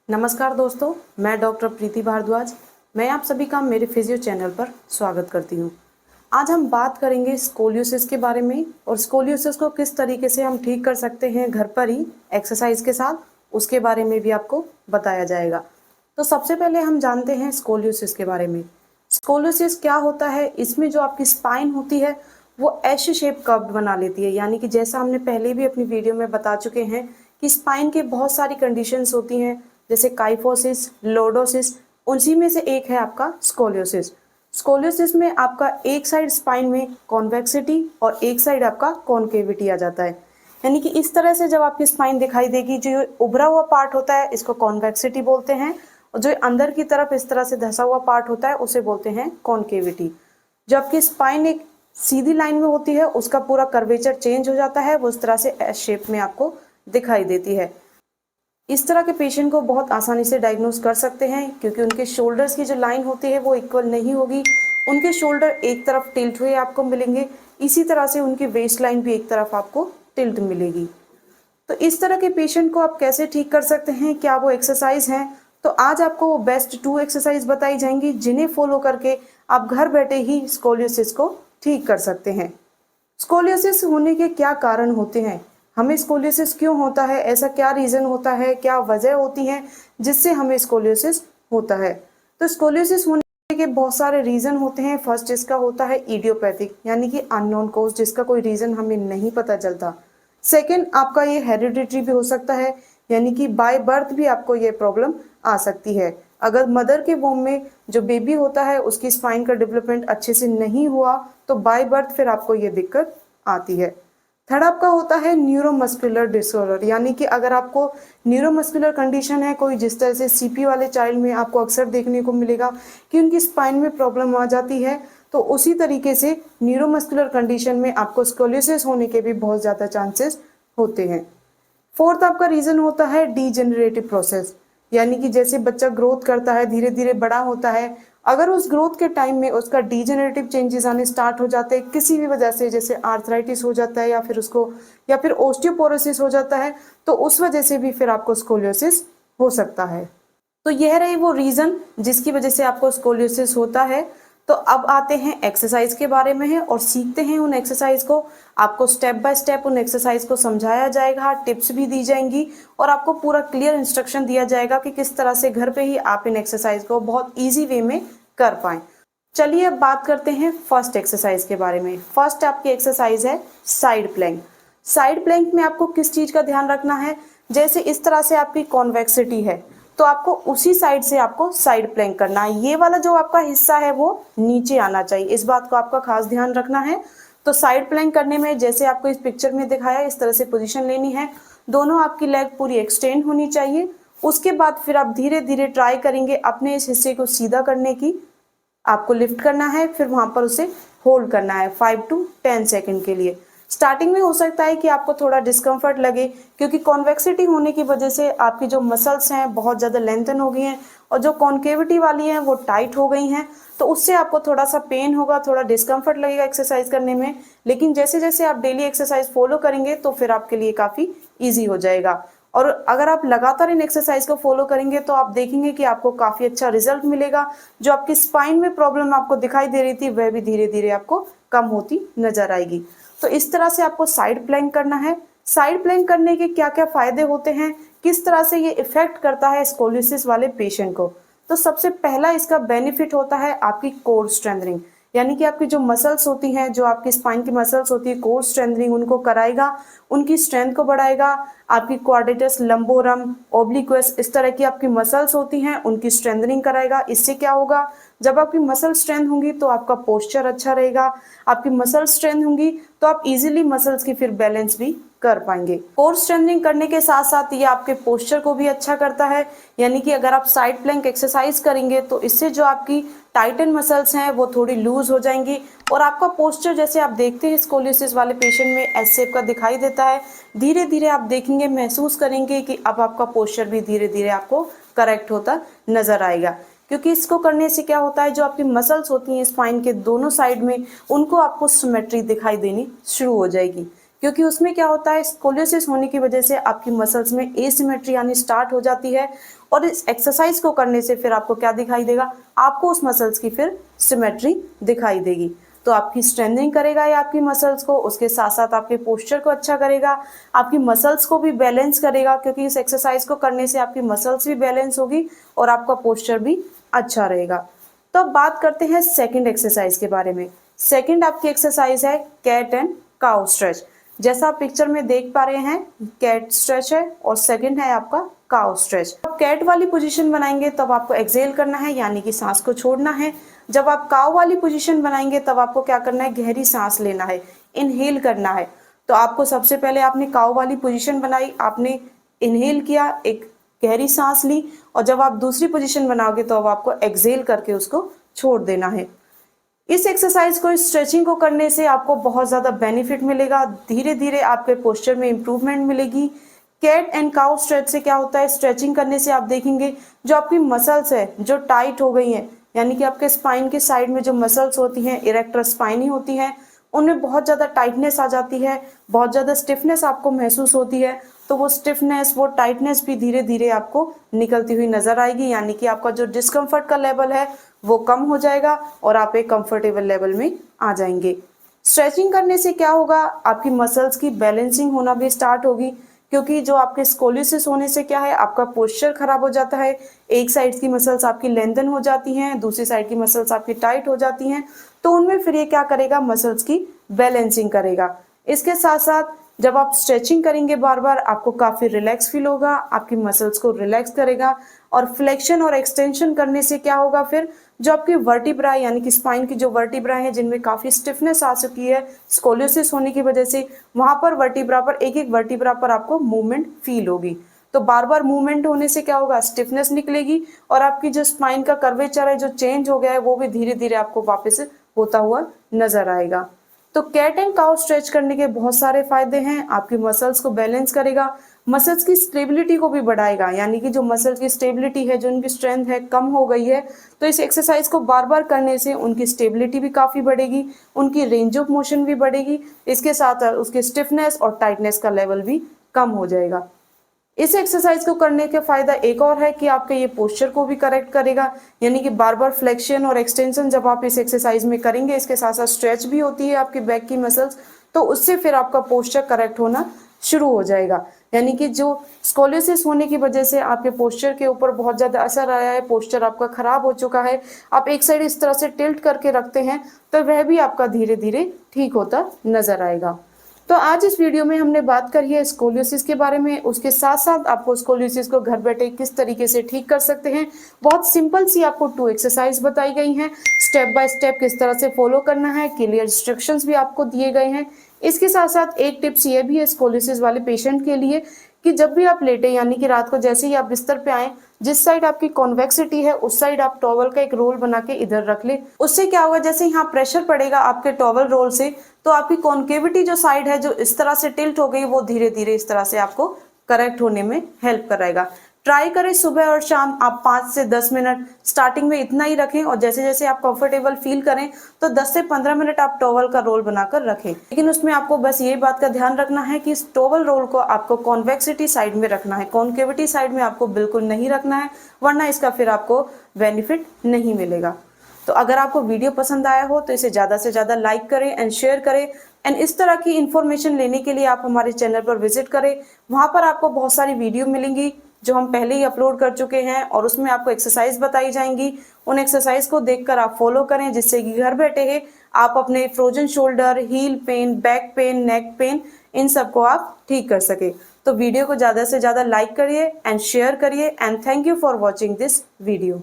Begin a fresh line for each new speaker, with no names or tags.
नमस्कार दोस्तों, मैं डॉक्टर प्रीति भारद्वाज। मैं आप सभी का मेरे फिजियो चैनल पर स्वागत करती हूँ। आज हम बात करेंगे स्कोलियोसिस के बारे में और स्कोलियोसिस को किस तरीके से हम ठीक कर सकते हैं घर पर ही एक्सरसाइज के साथ, उसके बारे में भी आपको बताया जाएगा। तो सबसे पहले हम जानते हैं स्कोलियोसिस के बारे में। स्कोलियोसिस क्या होता है? इसमें जो आपकी स्पाइन होती है वो एश शेप कर्व बना लेती है, यानी कि जैसा हमने पहले भी अपनी वीडियो में बता चुके हैं कि स्पाइन के बहुत सारी कंडीशंस होती हैं, जैसे काइफोसिस, लोडोसिस, उसी में से एक है आपका स्कोलियोसिस। स्कोलियोसिस में आपका एक साइड स्पाइन में कॉन्वेक्सिटी और एक साइड आपका कॉन्केविटी आ जाता है, यानी कि इस तरह से जब आपकी स्पाइन दिखाई देगी, जो उभरा हुआ पार्ट होता है इसको कॉन्वेक्सिटी बोलते हैं और जो अंदर की तरफ इस तरह से धंसा हुआ पार्ट होता है उसे बोलते हैं कॉन्केविटी। जब आपकी स्पाइन एक सीधी लाइन में होती है उसका पूरा कर्वेचर चेंज हो जाता है, वो इस तरह से एस शेप में आपको दिखाई देती है। इस तरह के पेशेंट को बहुत आसानी से डायग्नोस कर सकते हैं, क्योंकि उनके शोल्डर्स की जो लाइन होती है वो इक्वल नहीं होगी। उनके शोल्डर एक तरफ टिल्ट हुए आपको मिलेंगे, इसी तरह से उनकी वेस्ट लाइन भी एक तरफ आपको टिल्ट मिलेगी। तो इस तरह के पेशेंट को आप कैसे ठीक कर सकते हैं, क्या वो एक्सरसाइज हैं? तो आज आपको वो बेस्ट 2 एक्सरसाइज बताई जाएंगी जिन्हें फॉलो करके आप घर बैठे ही स्कोलियोसिस को ठीक कर सकते हैं। स्कोलियोसिस होने के क्या कारण होते हैं? हमें स्कोलियोसिस क्यों होता है? ऐसा क्या रीजन होता है, क्या वजह होती है जिससे हमें स्कोलियोसिस होता है? तो स्कोलियोसिस होने के बहुत सारे रीजन होते हैं। फर्स्ट इसका होता है इडियोपैथिक, यानी कि अननोन कॉज, जिसका कोई रीजन हमें नहीं पता चलता। सेकेंड, आपका ये हेरिडिटरी भी हो सकता है, यानी कि बाय बर्थ भी आपको ये प्रॉब्लम आ सकती है। अगर मदर के वोम में जो बेबी होता है उसकी स्पाइन का डेवलपमेंट अच्छे से नहीं हुआ तो बाय बर्थ फिर आपको ये दिक्कत आती है। थर्ड आपका होता है न्यूरोमस्कुलर डिसऑर्डर, यानी कि अगर आपको न्यूरोमस्कुलर कंडीशन है कोई, जिस तरह से सीपी वाले चाइल्ड में आपको अक्सर देखने को मिलेगा कि उनकी स्पाइन में प्रॉब्लम आ जाती है, तो उसी तरीके से न्यूरोमस्कुलर कंडीशन में आपको स्कोलियोसिस होने के भी बहुत ज़्यादा चांसेस होते हैं। फोर्थ आपका रीजन होता है डीजेनरेटिव प्रोसेस, यानी कि जैसे बच्चा ग्रोथ करता है, धीरे धीरे बड़ा होता है, अगर उस ग्रोथ के टाइम में उसका डीजेनरेटिव चेंजेस आने स्टार्ट हो जाते हैं किसी भी वजह से, जैसे आर्थराइटिस हो जाता है या फिर ओस्टियोपोरोसिस हो जाता है, तो उस वजह से भी फिर आपको स्कोलियोसिस हो सकता है। तो यह रहे वो रीजन जिसकी वजह से आपको स्कोलियोसिस होता है। तो अब आते हैं एक्सरसाइज के बारे में है और सीखते हैं उन एक्सरसाइज को। आपको स्टेप बाय स्टेप उन एक्सरसाइज को समझाया जाएगा, टिप्स भी दी जाएंगी और आपको पूरा क्लियर इंस्ट्रक्शन दिया जाएगा कि किस तरह से घर पे ही आप इन एक्सरसाइज को बहुत ईजी वे में कर पाएं। चलिए अब बात करते हैं फर्स्ट एक्सरसाइज के बारे में। फर्स्ट आपकी एक्सरसाइज है साइड प्लैंक। साइड प्लैंक में आपको किस चीज का ध्यान रखना है? जैसे इस तरह से आपकी कॉन्वेक्सिटी है तो आपको उसी साइड से आपको साइड प्लैंक करना है। ये वाला जो आपका हिस्सा है वो नीचे आना चाहिए, इस बात को आपका खास ध्यान रखना है। तो साइड प्लैंक करने में जैसे आपको इस पिक्चर में दिखाया इस तरह से पोजीशन लेनी है, दोनों आपकी लेग पूरी एक्सटेंड होनी चाहिए। उसके बाद फिर आप धीरे धीरे ट्राई करेंगे अपने इस हिस्से को सीधा करने की। आपको लिफ्ट करना है, फिर वहां पर उसे होल्ड करना है 5 to 10 सेकेंड के लिए। स्टार्टिंग में हो सकता है कि आपको थोड़ा डिस्कम्फर्ट लगे, क्योंकि कॉन्वेक्सिटी होने की वजह से आपकी जो मसल्स हैं बहुत ज़्यादा लेंथन हो गई हैं और जो कॉन्केविटी वाली हैं वो टाइट हो गई हैं, तो उससे आपको थोड़ा सा पेन होगा, थोड़ा डिस्कम्फर्ट लगेगा एक्सरसाइज करने में। लेकिन जैसे जैसे आप डेली एक्सरसाइज फॉलो करेंगे तो फिर आपके लिए काफ़ी ईजी हो जाएगा। और अगर आप लगातार इन एक्सरसाइज को फॉलो करेंगे तो आप देखेंगे कि आपको काफ़ी अच्छा रिजल्ट मिलेगा। जो आपकी स्पाइन में प्रॉब्लम आपको दिखाई दे रही थी वह भी धीरे धीरे आपको कम होती नजर आएगी। तो इस तरह से आपको साइड प्लैंक करना है। साइड प्लैंक करने के क्या क्या फायदे होते हैं, किस तरह से ये इफेक्ट करता है स्कोलियोसिस वाले पेशेंट को? तो सबसे पहला इसका बेनिफिट होता है आपकी कोर स्ट्रेंथनिंग, यानी कि आपकी जो मसल्स होती हैं, जो आपकी स्पाइन की मसल्स होती है, कोर स्ट्रेंथनिंग उनको कराएगा, उनकी स्ट्रेंथ को बढ़ाएगा। आपकी क्वाड्रिसेप्स, लंबोरम, ओब्लिक्वस, इस तरह की आपकी मसल्स होती हैं उनकी स्ट्रेंथनिंग कराएगा। इससे क्या होगा, जब आपकी मसल स्ट्रेंथ होंगी तो आपका पोस्चर अच्छा रहेगा। आपकी मसल स्ट्रेंथ होंगी तो आप इजीली मसल्स की फिर बैलेंस भी कर पाएंगे। कोर स्ट्रेंथनिंग करने के साथ साथ ये आपके पोस्चर को भी अच्छा करता है, यानी कि अगर आप साइड प्लैंक एक्सरसाइज करेंगे तो इससे जो आपकी टाइटन मसल्स हैं वो थोड़ी लूज हो जाएंगी और आपका पोस्चर, जैसे आप देखते हैं स्कोलियोसिस वाले पेशेंट में एस शेप का दिखाई देता है, धीरे धीरे आप देखेंगे, महसूस करेंगे कि अब आपका पोस्चर भी धीरे धीरे आपको करेक्ट होता नजर आएगा। क्योंकि इसको करने से क्या होता है, जो आपकी मसल्स होती हैं स्पाइन के दोनों साइड में, उनको आपको सिमेट्री दिखाई देनी शुरू हो जाएगी। क्योंकि उसमें क्या होता है, स्कोलियोसिस होने की वजह से आपकी मसल्स में एसिमेट्री यानी स्टार्ट हो जाती है, और इस एक्सरसाइज को करने से फिर आपको क्या दिखाई देगा, आपको उस मसल्स की फिर सिमेट्री दिखाई देगी। तो आपकी स्ट्रेंथनिंग करेगा ये आपकी मसल्स को, उसके साथ साथ आपके पोस्चर को अच्छा करेगा, आपकी मसल्स को भी बैलेंस करेगा, क्योंकि इस एक्सरसाइज को करने से आपकी मसल्स भी बैलेंस होगी और आपका पोस्चर भी अच्छा रहेगा। तो अब बात करते हैं सेकंड एक्सरसाइज के बारे में। सेकंड आपकी एक्सरसाइज है कैट एंड काउ स्ट्रेच। जैसा आप पिक्चर में देख पा रहे हैं, कैट स्ट्रेच है और सेकंड है आपका काउ स्ट्रेच। आप कैट वाली पोजीशन बनाएंगे तब आपको एक्सहेल करना है, यानी कि सांस को छोड़ना है। जब आप काउ वाली पोजीशन बनाएंगे तब आपको क्या करना है, गहरी सांस लेना है, इनहेल करना है। तो आपको सबसे पहले आपने काउ वाली पोजीशन बनाई, आपने इनहेल किया, एक गहरी सांस ली, और जब आप दूसरी पोजीशन बनाओगे तो अब आपको एक्सहेल करके उसको छोड़ देना है। इस एक्सरसाइज को, स्ट्रेचिंग को करने से आपको बहुत ज़्यादा बेनिफिट मिलेगा, धीरे धीरे आपके पोस्चर में इंप्रूवमेंट मिलेगी। कैट एंड काउ स्ट्रेच से क्या होता है, स्ट्रेचिंग करने से आप देखेंगे जो आपकी मसल्स है जो टाइट हो गई हैं, यानी कि आपके स्पाइन के साइड में जो मसल्स होती हैं, इरेक्टर स्पाइनी होती हैं, उनमें बहुत ज़्यादा टाइटनेस आ जाती है, बहुत ज़्यादा स्टिफनेस आपको महसूस होती है। तो वो स्टिफनेस, वो टाइटनेस भी धीरे धीरे आपको निकलती हुई नजर आएगी, यानी कि आपका जो डिस्कम्फर्ट का लेवल है वो कम हो जाएगा और आप एक कंफर्टेबल लेवल में आ जाएंगे। स्ट्रेचिंग करने से क्या होगा, आपकी मसल्स की बैलेंसिंग होना भी स्टार्ट होगी, क्योंकि जो आपके स्कोलियोसिस होने से क्या है, आपका पोस्चर खराब हो जाता है, एक साइड की मसल्स आपकी लेंथन हो जाती हैं, दूसरी साइड की मसल्स आपकी टाइट हो जाती हैं, तो उनमें फिर ये क्या करेगा, मसल्स की बैलेंसिंग करेगा। इसके साथ साथ जब आप स्ट्रेचिंग करेंगे बार बार, आपको काफी रिलैक्स फील होगा, आपकी मसल्स को रिलैक्स करेगा, और फ्लेक्शन और एक्सटेंशन करने से क्या होगा, फिर जो आपकी वर्टिब्रा यानी कि स्पाइन की जो वर्टिब्रा है जिनमें काफी स्टिफनेस आ चुकी है स्कोलियोसिस होने की वजह से, वहां पर वर्टिब्रा पर, एक एक वर्टिब्रा पर आपको मूवमेंट फील होगी। तो बार बार मूवमेंट होने से क्या होगा, स्टिफनेस निकलेगी, और आपकी जो स्पाइन का कर्वेचर है जो चेंज हो गया है वो भी धीरे धीरे आपको वापस होता हुआ नजर आएगा। तो कैट एंड काउ स्ट्रेच करने के बहुत सारे फायदे हैं, आपकी मसल्स को बैलेंस करेगा, मसल्स की स्टेबिलिटी को भी बढ़ाएगा, यानी कि जो मसल की स्टेबिलिटी है, जो उनकी स्ट्रेंथ है कम हो गई है, तो इस एक्सरसाइज को बार बार करने से उनकी स्टेबिलिटी भी काफ़ी बढ़ेगी, उनकी रेंज ऑफ मोशन भी बढ़ेगी, इसके साथ उसकी स्टिफनेस और टाइटनेस का लेवल भी कम हो जाएगा। इस एक्सरसाइज को करने का फायदा एक और है कि आपके ये पोस्चर को भी करेक्ट करेगा, यानी कि बार बार फ्लेक्शन और एक्सटेंशन जब आप इस एक्सरसाइज में करेंगे, इसके साथ साथ स्ट्रेच भी होती है आपकी बैक की मसल्स, तो उससे फिर आपका पोस्चर करेक्ट होना शुरू हो जाएगा। यानी कि जो स्कोलियोसिस होने की वजह से आपके पोस्चर के ऊपर बहुत ज़्यादा असर आया है, पोस्चर आपका खराब हो चुका है, आप एक साइड इस तरह से टिल्ट करके रखते हैं, तो वह भी आपका धीरे धीरे ठीक होता नजर आएगा। तो आज इस वीडियो में हमने बात करी है स्कोलियोसिस के बारे में, उसके साथ साथ आपको स्कोलियोसिस को घर बैठे किस तरीके से ठीक कर सकते हैं। बहुत सिंपल सी आपको 2 एक्सरसाइज बताई गई हैं, स्टेप बाय स्टेप किस तरह से फॉलो करना है, क्लियर इंस्ट्रक्शंस भी आपको दिए गए हैं। इसके साथ साथ एक टिप्स ये भी है स्कोलियोसिस वाले पेशेंट के लिए कि जब भी आप लेटे, यानी कि रात को जैसे ही आप बिस्तर पे आए, जिस साइड आपकी कॉन्वेक्सिटी है उस साइड आप टॉवल का एक रोल बना के इधर रख ले। उससे क्या होगा, जैसे यहाँ प्रेशर पड़ेगा आपके टॉवल रोल से, तो आपकी कॉन्केविटी जो साइड है जो इस तरह से टिल्ट हो गई, वो धीरे धीरे इस तरह से आपको करेक्ट होने में हेल्प कराएगा। ट्राई करें सुबह और शाम आप 5 से 10 मिनट स्टार्टिंग में इतना ही रखें, और जैसे जैसे आप कंफर्टेबल फील करें तो 10 से 15 मिनट आप टॉवल का रोल बनाकर रखें। लेकिन उसमें आपको बस ये बात का ध्यान रखना है कि इस टॉवल रोल को आपको कॉन्वेक्सिटी साइड में रखना है, कॉन्केविटी साइड में आपको बिल्कुल नहीं रखना है, वरना इसका फिर आपको बेनिफिट नहीं मिलेगा। तो अगर आपको वीडियो पसंद आया हो तो इसे ज़्यादा से ज़्यादा लाइक करें एंड शेयर करें, एंड इस तरह की इन्फॉर्मेशन लेने के लिए आप हमारे चैनल पर विजिट करें। वहाँ पर आपको बहुत सारी वीडियो मिलेंगी जो हम पहले ही अपलोड कर चुके हैं, और उसमें आपको एक्सरसाइज बताई जाएंगी। उन एक्सरसाइज को देखकर आप फॉलो करें, जिससे कि घर बैठे ही आप अपने frozen shoulder, heel pain, back pain, neck pain, इन सबको आप ठीक कर सके। तो वीडियो को ज़्यादा से ज़्यादा लाइक करिए एंड शेयर करिए, and thank you for watching this video.